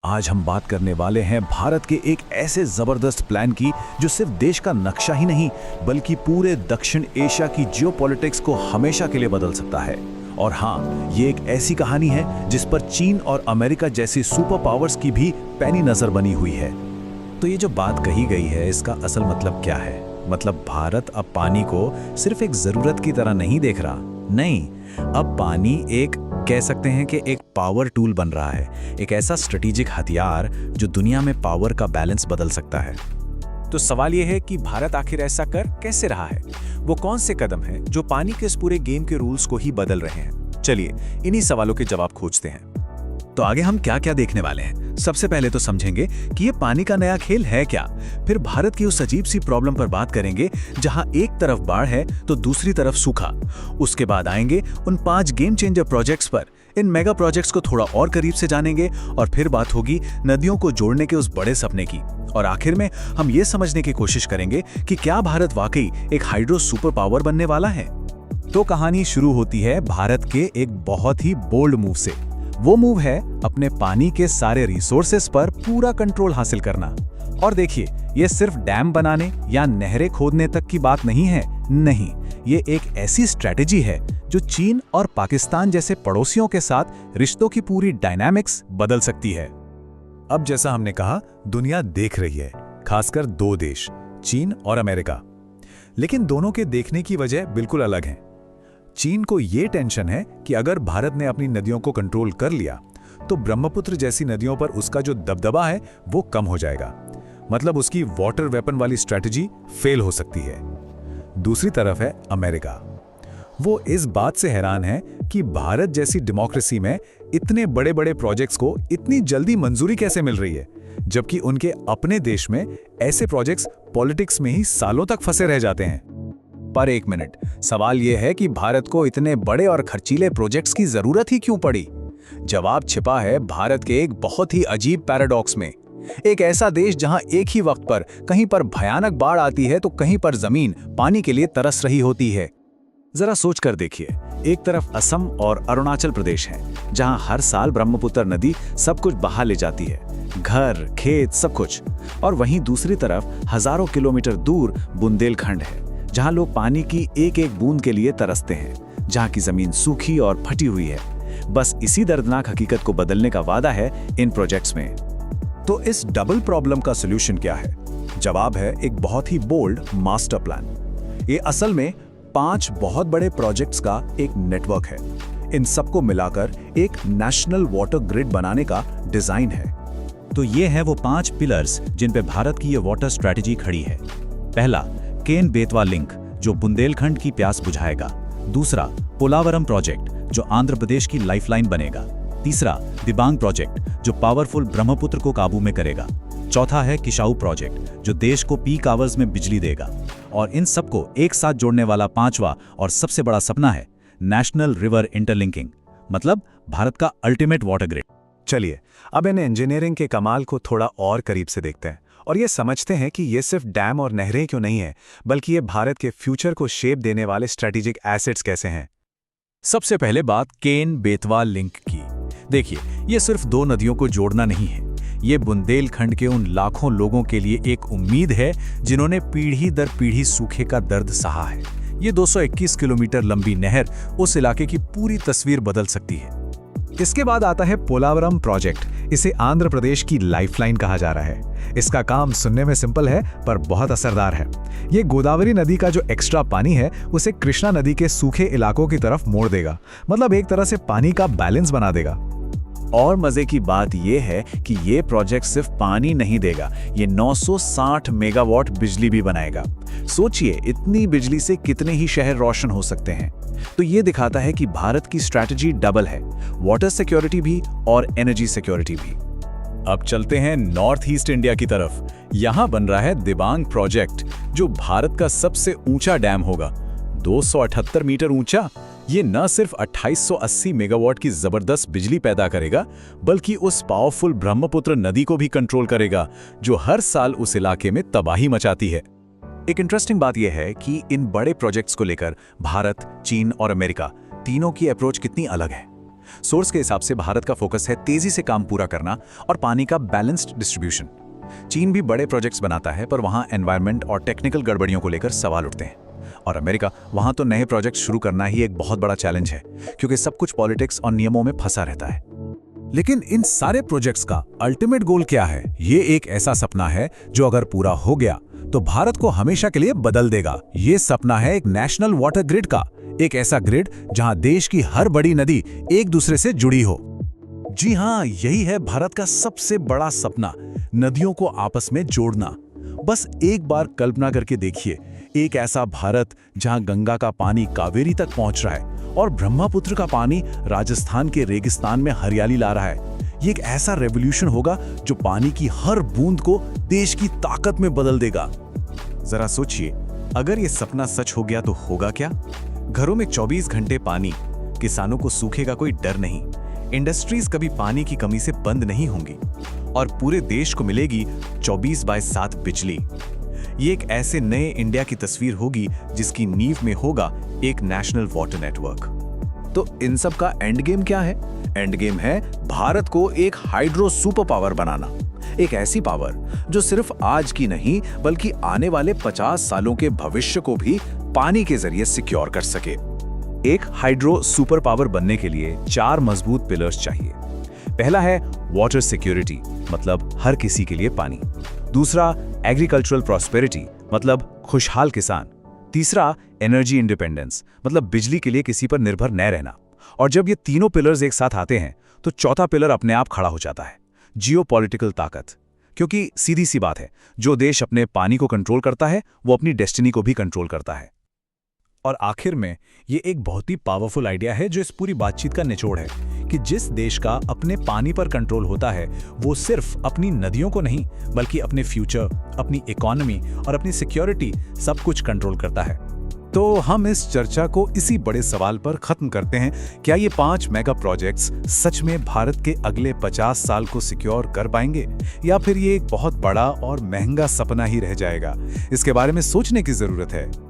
आज हम बात करने वाले हैं भारत के एक ऐसे जबरदस्त प्लान की जो सिर्फ देश का नक्शा ही नहीं बल्कि पूरे दक्षिण एशिया की जियोपॉलिटिक्स को हमेशा के लिए बदल सकता है। और हाँ, ये एक ऐसी कहानी है जिस पर चीन और अमेरिका जैसी सुपर पावर्स की भी पैनी नजर बनी हुई है। तो ये जो बात कही गई है, इसका असल मतलब क्या है? मतलब भारत अब पानी को सिर्फ एक जरूरत की तरह नहीं देख रहा। नहीं, अब पानी एक कह सकते हैं कि एक पावर टूल बन रहा है, एक ऐसा स्ट्रेटेजिक हथियार जो दुनिया में पावर का बैलेंस बदल सकता है। तो सवाल यह है कि भारत आखिर ऐसा कर कैसे रहा है? वो कौन से कदम हैं जो पानी के इस पूरे गेम के रूल्स को ही बदल रहे हैं? चलिए इन्हीं सवालों के जवाब खोजते हैं। तो आगे हम क्या क्या देखने वाले हैं? सबसे पहले तो समझेंगे कि ये पानी का नया खेल है क्या। फिर भारत की उस अजीब सी प्रॉब्लम पर बात करेंगे जहां एक तरफ बाढ़ है तो दूसरी तरफ सूखा। उसके बाद आएंगे उन 5 गेम चेंजर प्रोजेक्ट्स पर। इन मेगा प्रोजेक्ट्स को थोड़ा और करीब से जानेंगे और फिर बात होगी नदियों को जोड़ने के उस बड़े सपने की। और आखिर में हम ये समझने की कोशिश करेंगे कि क्या भारत वाकई एक हाइड्रो सुपर पावर बनने वाला है। तो कहानी शुरू होती है भारत के एक बहुत ही बोल्ड मूव से। वो मूव है अपने पानी के सारे रिसोर्सेस पर पूरा कंट्रोल हासिल करना। और देखिए, ये सिर्फ डैम बनाने या नहरें खोदने तक की बात नहीं है। नहीं, ये एक ऐसी स्ट्रेटेजी है जो चीन और पाकिस्तान जैसे पड़ोसियों के साथ रिश्तों की पूरी डायनामिक्स बदल सकती है। अब जैसा हमने कहा, दुनिया देख रही है, खासकर 2 देश, चीन और अमेरिका। लेकिन दोनों के देखने की वजह बिल्कुल अलग है। चीन को यह टेंशन है कि अगर भारत ने अपनी नदियों को कंट्रोल कर लिया तो ब्रह्मपुत्र जैसी नदियों पर उसका जो दबदबा है वो कम हो जाएगा। मतलब उसकी वाटर वेपन वाली स्ट्रेटजी फेल हो सकती है। दूसरी तरफ है अमेरिका। वो इस बात से हैरान है कि भारत जैसी डेमोक्रेसी में इतने बड़े बड़े प्रोजेक्ट्स को इतनी जल्दी मंजूरी कैसे मिल रही है, जबकि उनके अपने देश में ऐसे प्रोजेक्ट्स पॉलिटिक्स में ही सालों तक फंसे रह जाते हैं। पर एक मिनट, सवाल यह है कि भारत को इतने बड़े और खर्चीले प्रोजेक्ट्स की जरूरत ही क्यों पड़ी? जवाब छिपा है भारत के एक बहुत ही अजीब पैराडॉक्स में। एक ऐसा देश जहां एक ही वक्त पर कहीं पर भयानक बाढ़ आती है तो कहीं पर जमीन पानी के लिए तरस रही होती है। जरा सोच कर देखिए, एक तरफ असम और अरुणाचल प्रदेश है जहां हर साल ब्रह्मपुत्र नदी सब कुछ बहा ले जाती है, घर, खेत, सब कुछ। और वहीं दूसरी तरफ हजारों किलोमीटर दूर बुंदेलखंड है जहां लोग पानी की एक एक बूंद के लिए तरसते हैं, जहां की जमीन सूखी और फटी हुई है। बस इसी दर्दनाक हकीकत को बदलने का वादा है इन प्रोजेक्ट्स में। तो इस डबल प्रॉब्लम का सॉल्यूशन क्या है? जवाब है एक बहुत ही बोल्ड मास्टर प्लान। ये असल में 5 बहुत बड़े प्रोजेक्ट्स का एक नेटवर्क है। इन सबको मिलाकर एक नेशनल वाटर ग्रिड बनाने का डिजाइन है। तो ये है वो 5 पिलर्स जिन पे भारत की ये वाटर स्ट्रेटेजी खड़ी है। पहला, केन बेतवा लिंक जो बुंदेलखंड की प्यास बुझाएगा। दूसरा, पोलावरम प्रोजेक्ट जो आंध्र प्रदेश की लाइफलाइन बनेगा। तीसरा, दिबांग प्रोजेक्ट जो पावरफुल ब्रह्मपुत्र को काबू में करेगा। चौथा है किशाऊ प्रोजेक्ट जो देश को पीक आवर्स में बिजली देगा। और इन सबको एक साथ जोड़ने वाला 5वां और सबसे बड़ा सपना है नेशनल रिवर इंटरलिंकिंग, मतलब भारत का अल्टीमेट वाटर ग्रिड। चलिए अब इन इंजीनियरिंग के कमाल को थोड़ा और करीब से देखते हैं और ये समझते हैं कि ये सिर्फ डैम और नहरें क्यों नहीं है, बल्कि ये भारत के फ्यूचर को शेप देने वाले स्ट्रेटेजिक एसेट्स कैसे हैं। सबसे पहले बात केन बेतवा लिंक की। देखिए, ये सिर्फ 2 नदियों को जोड़ना नहीं है, ये बुंदेलखंड के उन लाखों लोगों के लिए एक उम्मीद है जिन्होंने पीढ़ी दर पीढ़ी सूखे का दर्द सहा है। ये 221 किलोमीटर लंबी नहर उस इलाके की पूरी तस्वीर बदल सकती है। इसके बाद आता है पोलावरम प्रोजेक्ट। इसे आंध्र प्रदेश की लाइफलाइन कहा जा रहा है। इसका काम सुनने में सिंपल है पर बहुत असरदार है। ये गोदावरी नदी का जो एक्स्ट्रा पानी है उसे कृष्णा नदी के सूखे इलाकों की तरफ मोड़ देगा। मतलब एक तरह से पानी का बैलेंस बना देगा। और मजे की बात यह है कि ये प्रोजेक्ट सिर्फ पानी नहीं देगा, ये 960 मेगावाट बिजली भी बनाएगा। सोचिए, इतनी बिजली से कितने ही शहर रोशन हो सकते हैं। तो ये दिखाता है कि भारत की स्ट्रैटेजी डबल है, वाटर सिक्योरिटी भी और एनर्जी सिक्योरिटी भी। अब चलते हैं नॉर्थ ईस्ट इंडिया की तरफ। यहां बन रहा है दिबांग प्रोजेक्ट जो भारत का सबसे ऊंचा डैम होगा, 278 मीटर ऊंचा। ये न सिर्फ 2880 मेगावाट की जबरदस्त बिजली पैदा करेगा, बल्कि उस पावरफुल ब्रह्मपुत्र नदी को भी कंट्रोल करेगा जो हर साल उस इलाके में तबाही मचाती है। एक इंटरेस्टिंग बात यह है कि इन बड़े प्रोजेक्ट्स को लेकर भारत, चीन और अमेरिका तीनों की अप्रोच कितनी अलग है। सोर्स के हिसाब से भारत का फोकस है तेजी से काम पूरा करना और पानी का बैलेंस्ड डिस्ट्रीब्यूशन। चीन भी बड़े प्रोजेक्ट्स बनाता है, पर वहाँ एनवायरनमेंट और टेक्निकल गड़बड़ियों को लेकर सवाल उठते हैं। और अमेरिका, वहाँ तो नए प्रोजेक्ट शुरू करना ही एक बहुत बड़ा चैलेंज है, क्योंकि सब कुछ पॉलिटिक्स और नियमों में फंसा रहता है। लेकिन इन सारे प्रोजेक्ट्स का अल्टीमेट गोल क्या है? ये एक ऐसा सपना है जो अगर पूरा हो गया तो भारत को हमेशा के लिए बदल देगा। ये सपना है एक नेशनल वाटर ग्रिड का, एक ऐसा ग्रिड जहां देश की हर बड़ी नदी एक दूसरे से जुड़ी हो। जी हाँ, यही है भारत का सबसे बड़ा सपना, नदियों को आपस में जोड़ना। बस एक बार कल्पना करके देखिए, एक ऐसा भारत जहां गंगा का पानी कावेरी तक पहुंच रहा है और ब्रह्मपुत्र का पानी राजस्थान के रेगिस्तान में हरियाली ला रहा है। ये एक ऐसा रेवोल्यूशन होगा जो पानी की हर बूंद को देश की ताकत में बदल देगा। जरा सोचिए, अगर ये सपना सच हो गया तो होगा क्या? घरों में 24 घंटे पानी, किसानों को सूखे का कोई डर नहीं, इंडस्ट्रीज कभी पानी की कमी से बंद नहीं होंगी और पूरे देश को मिलेगी 24/7 बिजली। ये एक ऐसे नए इंडिया की तस्वीर होगी जिसकी नींव में होगा एक नेशनल वाटर नेटवर्क। तो इन सब का एंड गेम क्या है? एंड गेम है भारत को एक हाइड्रो सुपर पावर बनाना, एक ऐसी पावर जो सिर्फ आज की नहीं बल्कि आने वाले 50 सालों के भविष्य को भी पानी के जरिए सिक्योर कर सके। एक हाइड्रो सुपर पावर बनने के लिए 4 मजबूत पिलर्स चाहिए। पहला है वाटर सिक्योरिटी, मतलब हर किसी के लिए पानी। दूसरा, एग्रीकल्चरल प्रॉस्पेरिटी, मतलब खुशहाल किसान। तीसरा, एनर्जी इंडिपेंडेंस, मतलब बिजली के लिए किसी पर निर्भर न रहना। और जब ये तीनों पिलर्स एक साथ आते हैं तो चौथा पिलर अपने आप खड़ा हो जाता है, जियोपॉलिटिकल ताकत। क्योंकि सीधी सी बात है, जो देश अपने पानी को कंट्रोल करता है वो अपनी डेस्टिनी को भी कंट्रोल करता है। और आखिर में ये एक बहुत ही पावरफुल आइडिया है जो इस पूरी बातचीत का निचोड़ है कि जिस देश का अपने पानी पर कंट्रोल होता है वो सिर्फ अपनी नदियों को नहीं बल्कि अपने फ्यूचर, अपनी इकोनॉमी और अपनी सिक्योरिटी सब कुछ कंट्रोल करता है। तो हम इस चर्चा को इसी बड़े सवाल पर खत्म करते हैं, क्या ये 5 मेगा प्रोजेक्ट्स सच में भारत के अगले 50 साल को सिक्योर कर पाएंगे या फिर ये एक बहुत बड़ा और महंगा सपना ही रह जाएगा? इसके बारे में सोचने की जरूरत है।